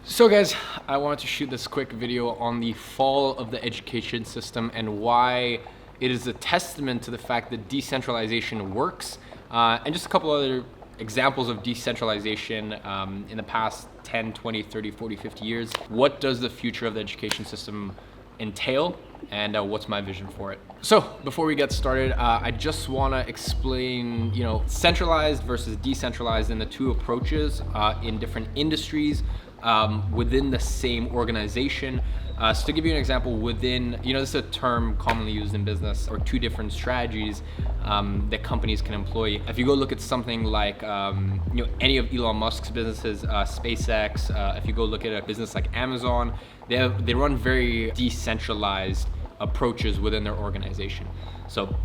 So guys, I wanted to shoot this quick video on the fall of the education system and why it is a testament to the fact that decentralization works, and just a couple other examples of decentralization in the past 10, 20, 30, 40, 50 years. What does the future of the education system entail, and what's my vision for it? So before we get started, I just want to explain, centralized versus decentralized and the two approaches in different industries within the same organization. So to give you an example, within, this is a term commonly used in business, or two different strategies that companies can employ. If you go look at something like, any of Elon Musk's businesses, SpaceX, if you go look at a business like Amazon, they run very decentralized approaches within their organization. So,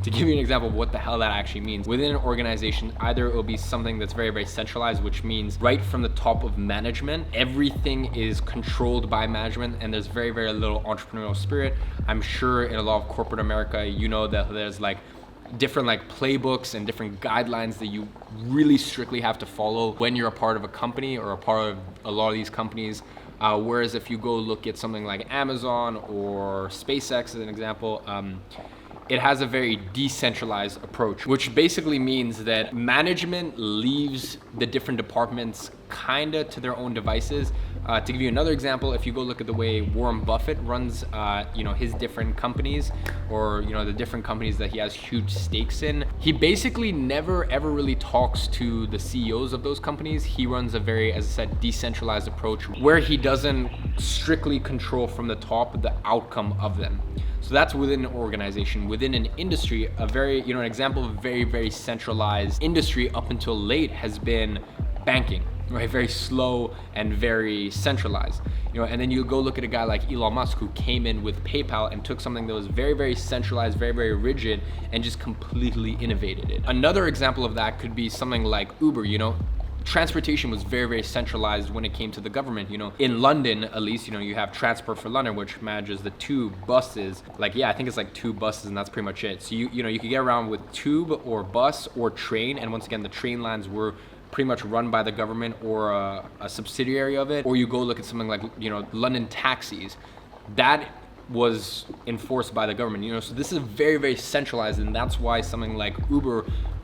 to give you an example of what the hell that actually means, within an organization, either it will be something that's very, very centralized, which means right from the top of management, everything is controlled by management, and there's very, very little entrepreneurial spirit. I'm sure in a lot of corporate America, that there's different playbooks and different guidelines that you really strictly have to follow when you're a part of a company or a part of a lot of these companies. Whereas if you go look at something like Amazon or SpaceX as an example, it has a very decentralized approach, which basically means that management leaves the different departments kinda to their own devices. To give you another example, if you go look at the way Warren Buffett runs, his different companies, or the different companies that he has huge stakes in, he basically never ever really talks to the CEOs of those companies. He runs a very, as I said, decentralized approach where he doesn't strictly control from the top the outcome of them. So that's within an organization. Within an industry, an example of a very, very centralized industry up until late has been banking, right? Very slow and very centralized. And then you go look at a guy like Elon Musk, who came in with PayPal and took something that was very, very centralized, very, very rigid, and just completely innovated it. Another example of that could be something like Uber. Transportation was very, very centralized when it came to the government. In London, at least, you have Transport for London, which manages the tube, buses. I think it's two buses, and that's pretty much it. So you could get around with tube or bus or train, and once again, the train lines were pretty much run by the government or a subsidiary of it. Or you go look at something like, London taxis. That was enforced by the government. So this is very, very centralized, and that's why something like Uber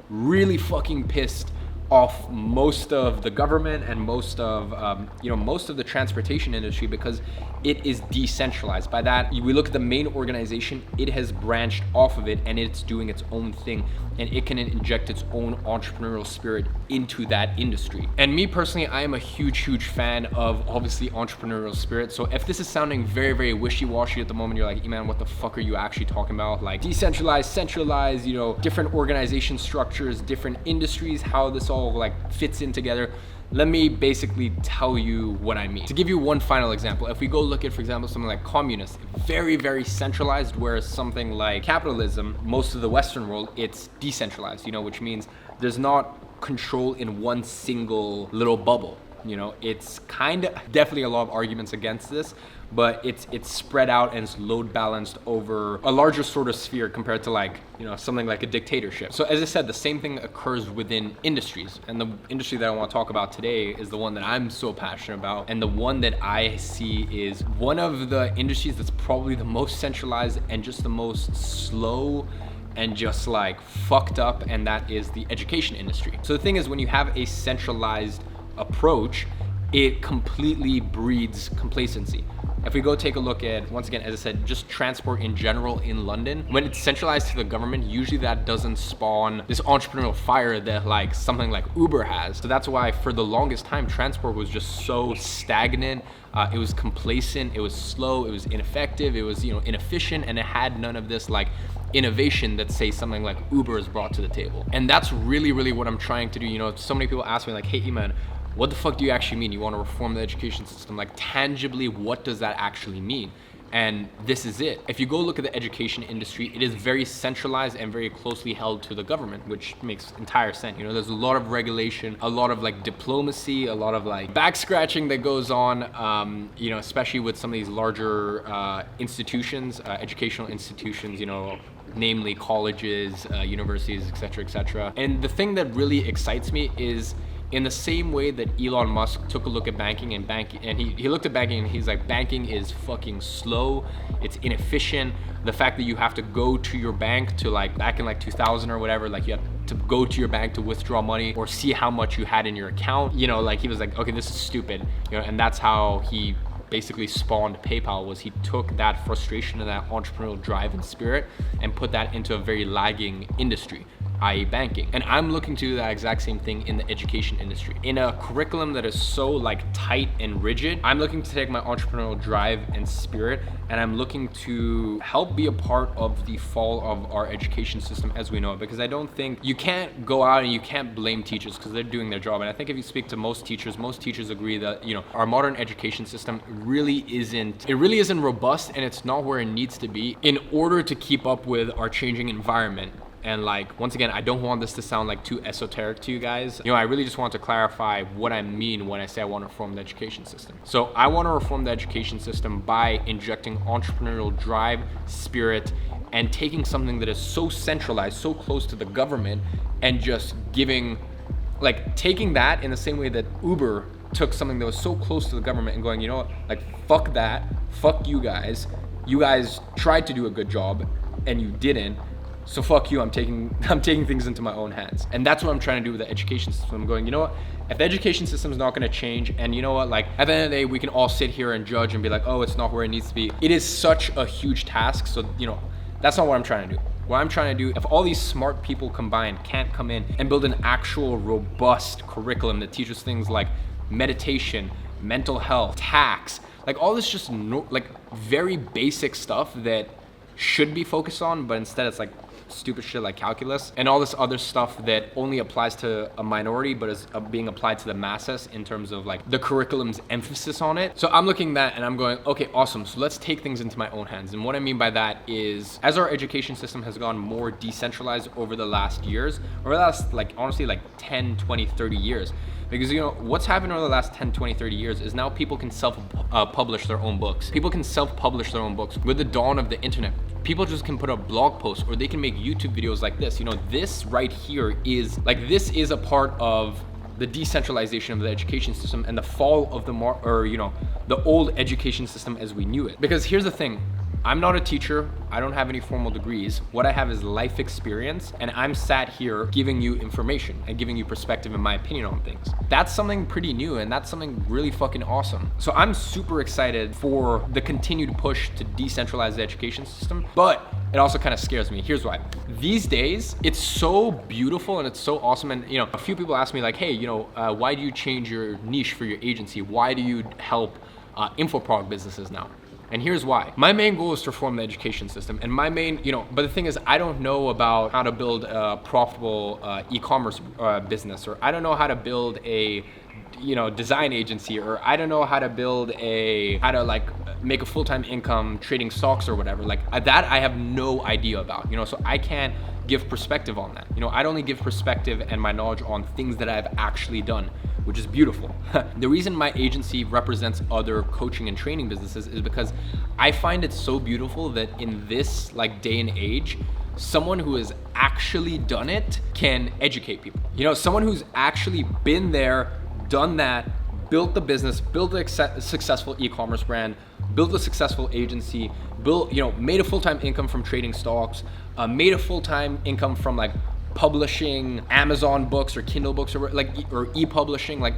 really fucking pissed off most of the government and most of the transportation industry, because it is decentralized. By that, we look at the main organization, it has branched off of it and it's doing its own thing, and it can inject its own entrepreneurial spirit into that industry. And me personally, I am a huge fan of, obviously, entrepreneurial spirit. So if this is sounding very, very wishy-washy at the moment, you're like, Iman, what the fuck are you actually talking about? Decentralized, centralized, different organization structures, different industries, how this all fits in together. Let me basically tell you what I mean. To give you one final example, if we go look at, for example, something like communist, very, very centralized, whereas something like capitalism, most of the Western world, it's decentralized, which means there's not control in one single little bubble. It's definitely a lot of arguments against this, but it's spread out and it's load balanced over a larger sort of sphere compared to something like a dictatorship. So as I said, the same thing occurs within industries, and the industry that I want to talk about today is the one that I'm so passionate about, and the one that I see is one of the industries that's probably the most centralized and just the most slow and just fucked up, and that is the education industry. So the thing is, when you have a centralized approach, it completely breeds complacency. If we go take a look at, once again, as I said, just transport in general in London, when it's centralized to the government, usually that doesn't spawn this entrepreneurial fire that something like Uber has. So that's why for the longest time, transport was just so stagnant. It was complacent, it was slow, it was ineffective, it was inefficient, and it had none of this innovation that, say, something like Uber has brought to the table. And that's really, really what I'm trying to do. So many people ask me hey, Iman, what the fuck do you actually mean? You want to reform the education system? Tangibly, what does that actually mean? And this is it. If you go look at the education industry, it is very centralized and very closely held to the government, which makes entire sense. There's a lot of regulation, a lot of diplomacy, a lot of back scratching that goes on, especially with some of these larger institutions, educational institutions, namely colleges, universities, etc., etc. And the thing that really excites me is in the same way that Elon Musk took a look at banking and he looked at banking and he's like, banking is fucking slow, it's inefficient. The fact that you have to go to your bank to like back in like 2000 or whatever, like you have to go to your bank to withdraw money or see how much you had in your account, you know, like he was like, okay, this is stupid, you know, and that's how he basically spawned PayPal. Was he took that frustration and that entrepreneurial drive and spirit and put that into a very lagging industry, i.e. banking. And I'm looking to do that exact same thing in the education industry. In a curriculum that is so like tight and rigid, I'm looking to take my entrepreneurial drive and spirit and I'm looking to help be a part of the fall of our education system as we know it. Because I don't think you can't go out and you can't blame teachers because they're doing their job. And I think if you speak to most teachers agree that, you know, our modern education system really isn't robust and it's not where it needs to be in order to keep up with our changing environment. And like, once again, I don't want this to sound like too esoteric to you guys. You know, I really just want to clarify what I mean when I say I want to reform the education system. So I want to reform the education system by injecting entrepreneurial drive, spirit, and taking something that is so centralized, so close to the government, and just giving, like taking that in the same way that Uber took something that was so close to the government and going, you know what, like fuck that, fuck you guys. You guys tried to do a good job and you didn't. So fuck you, I'm taking things into my own hands. And that's what I'm trying to do with the education system. I'm going, you know what, if the education system is not gonna change, and you know what, like at the end of the day, we can all sit here and judge and be like, oh, it's not where it needs to be. It is such a huge task. So, you know, that's not what I'm trying to do. What I'm trying to do, if all these smart people combined can't come in and build an actual robust curriculum that teaches things like meditation, mental health, tax, like all this just like very basic stuff that should be focused on, but instead it's like stupid shit like calculus and all this other stuff that only applies to a minority but is being applied to the masses in terms of like the curriculum's emphasis on it. So I'm looking at that and I'm going, okay, awesome. So let's take things into my own hands. And what I mean by that is, as our education system has gone more decentralized over the last years, over the last like honestly like 10, 20, 30 years, because you know what's happened over the last 10, 20, 30 years is now people can self-publish their own books. People can self-publish their own books. With the dawn of the internet, people just can put up blog posts or they can make YouTube videos like this. You know, this right here is like, this is a part of the decentralization of the education system and the fall of the old education system as we knew it. Because here's the thing, I'm not a teacher, I don't have any formal degrees. What I have is life experience, and I'm sat here giving you information and giving you perspective and my opinion on things. That's something pretty new, and that's something really fucking awesome. So I'm super excited for the continued push to decentralize the education system, but it also kind of scares me. Here's why. These days, it's so beautiful and it's so awesome. And you know, a few people ask me like, hey, you know, why do you change your niche for your agency? Why do you help infoproduct businesses now? And here's why. My main goal is to reform the education system. And my main, you know, but the thing is, I don't know about how to build a profitable e-commerce business, or I don't know how to build a, you know, design agency, or I don't know how to build how to like make a full-time income trading stocks or whatever. Like that I have no idea about, you know, so I can't give perspective on that. You know, I'd only give perspective and my knowledge on things that I've actually done, which is beautiful. The reason my agency represents other coaching and training businesses is because I find it so beautiful that in this like day and age, someone who has actually done it can educate people. You know, someone who's actually been there, done that, built the business, built a successful e-commerce brand, built a successful agency, made a full-time income from trading stocks, made a full-time income from like publishing Amazon books or Kindle books or e-publishing. Like,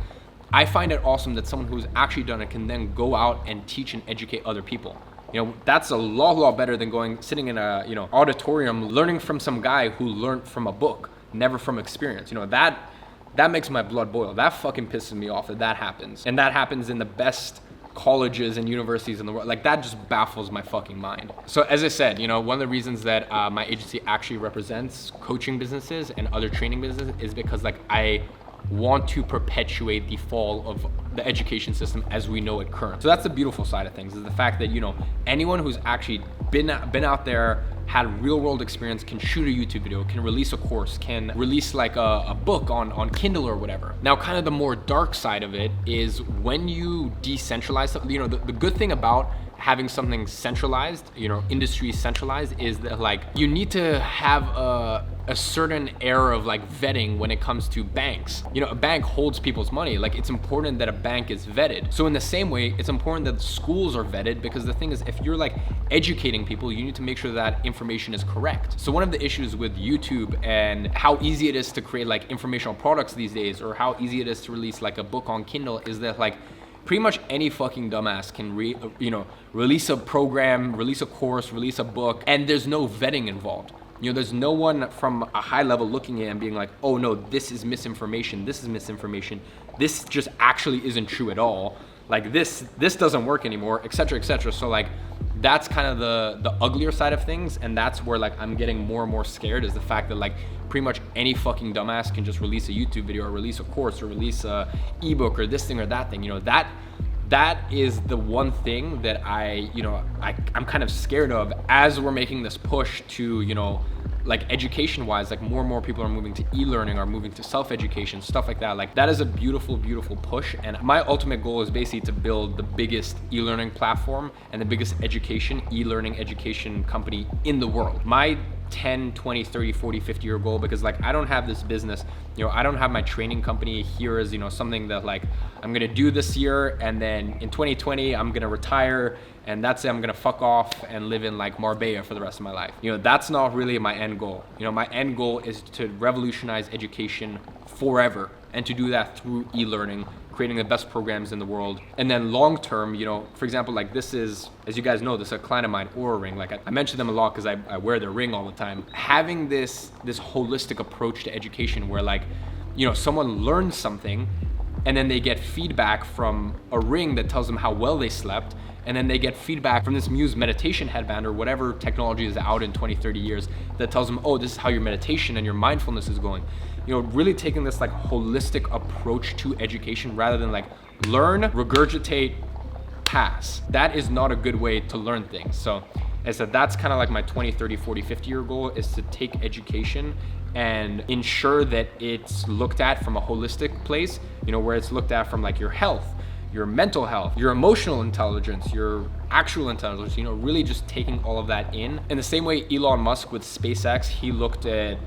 I find it awesome that someone who's actually done it can then go out and teach and educate other people. You know, that's a lot better than sitting in a, you know, auditorium learning from some guy who learned from a book, never from experience. You know, that makes my blood boil. That fucking pisses me off that happens. And that happens in the best colleges and universities in the world. Like, that just baffles my fucking mind. So as I said, you know, one of the reasons that my agency actually represents coaching businesses and other training businesses is because like I want to perpetuate the fall of the education system as we know it currently. So that's the beautiful side of things, is the fact that, you know, anyone who's actually been out there, had real world experience, can shoot a YouTube video, can release a course, can release like a book on Kindle or whatever. Now, kind of the more dark side of it is when you decentralize something, you know, the good thing about having something centralized, you know, industry centralized, is that like you need to have a certain air of like vetting when it comes to banks. You know, a bank holds people's money. Like, it's important that a bank is vetted. So in the same way, it's important that schools are vetted, because the thing is, if you're like educating people, you need to make sure that information is correct. So one of the issues with YouTube and how easy it is to create like informational products these days, or how easy it is to release like a book on Kindle, is that like pretty much any fucking dumbass can release a program, release a course, release a book, and there's no vetting involved. You know, there's no one from a high level looking at it and being like, oh no, this is misinformation, this just actually isn't true at all. Like this doesn't work anymore, etc., etc. So like, that's kind of the uglier side of things, and that's where like I'm getting more and more scared, is the fact that like pretty much any fucking dumbass can just release a YouTube video, or release a course, or release a ebook, or this thing or that thing. You know, that is the one thing that I'm kind of scared of as we're making this push to, you know, like education wise, like more and more people are moving to e-learning, are moving to self-education, stuff like that. Like, that is a beautiful, beautiful push. And my ultimate goal is basically to build the biggest e-learning platform and the biggest e-learning education company in the world. My 10, 20, 30, 40, 50 year goal, because like I don't have this business, you know, I don't have my training company here as, you know, something that like I'm gonna do this year, and then in 2020 I'm gonna retire, and that's it, I'm gonna fuck off and live in like Marbella for the rest of my life. You know, that's not really my end goal. You know, my end goal is to revolutionize education forever, and to do that through e-learning, creating the best programs in the world. And then long term, you know, for example, like this is, as you guys know, this is a client of mine, Aura Ring. Like I mention them a lot because I wear their ring all the time. Having this holistic approach to education where like, you know, someone learns something and then they get feedback from a ring that tells them how well they slept, and then they get feedback from this Muse meditation headband or whatever technology is out in 20, 30 years that tells them, oh, this is how your meditation and your mindfulness is going. You know, really taking this like holistic approach to education rather than like learn, regurgitate, pass. That is not a good way to learn things. So as I said, that's kind of like my 20, 30, 40, 50 year goal, is to take education and ensure that it's looked at from a holistic place, you know, where it's looked at from like your health, your mental health, your emotional intelligence, your actual intelligence, you know, really just taking all of that in. In the same way Elon Musk with SpaceX, he looked at,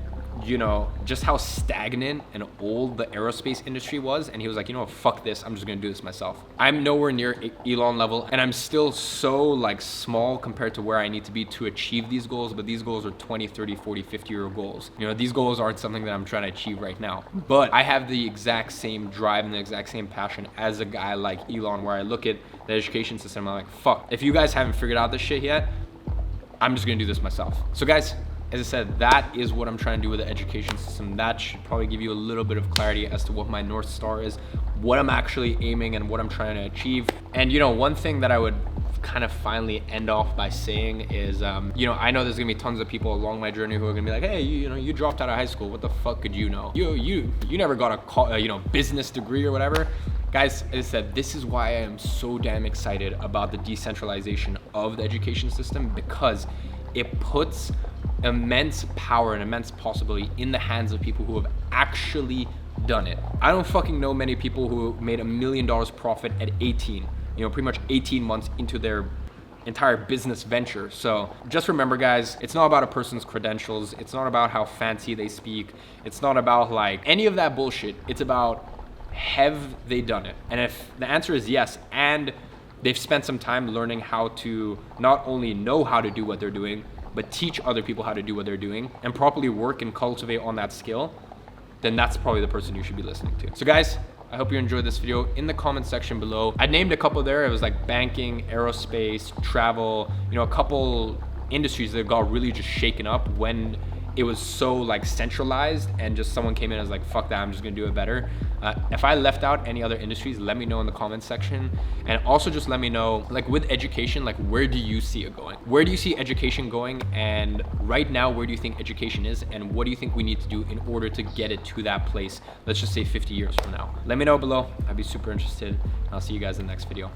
you know, just how stagnant and old the aerospace industry was, and he was like, you know what, fuck this, I'm just gonna do this myself. I'm nowhere near Elon level, and I'm still so like small compared to where I need to be to achieve these goals, but these goals are 20, 30, 40, 50 year goals. You know, these goals aren't something that I'm trying to achieve right now, but I have the exact same drive and the exact same passion as a guy like Elon, where I look at the education system, I'm like, fuck, if you guys haven't figured out this shit yet, I'm just gonna do this myself. So guys, as I said, that is what I'm trying to do with the education system. That should probably give you a little bit of clarity as to what my North Star is, what I'm actually aiming and what I'm trying to achieve. And you know, one thing that I would kind of finally end off by saying is, you know, I know there's gonna be tons of people along my journey who are gonna be like, hey, you know, you dropped out of high school. What the fuck could you know? You never got a business degree or whatever. Guys, as I said, this is why I am so damn excited about the decentralization of the education system, because it puts immense power and immense possibility in the hands of people who have actually done it. I don't fucking know many people who made $1 million profit at 18, you know, pretty much 18 months into their entire business venture. So just remember, guys, it's not about a person's credentials. It's not about how fancy they speak. It's not about like any of that bullshit. It's about, have they done it? And if the answer is yes, and they've spent some time learning how to not only know how to do what they're doing, but teach other people how to do what they're doing and properly work and cultivate on that skill, then that's probably the person you should be listening to. So guys, I hope you enjoyed this video. In the comment section below, I named a couple there. It was like banking, aerospace, travel, you know, a couple industries that got really just shaken up when it was so like centralized, and just someone came in and was like, fuck that, I'm just gonna do it better. If I left out any other industries, let me know in the comments section. And also just let me know, like with education, like where do you see it going? Where do you see education going? And right now, where do you think education is? And what do you think we need to do in order to get it to that place? Let's just say 50 years from now. Let me know below. I'd be super interested. I'll see you guys in the next video.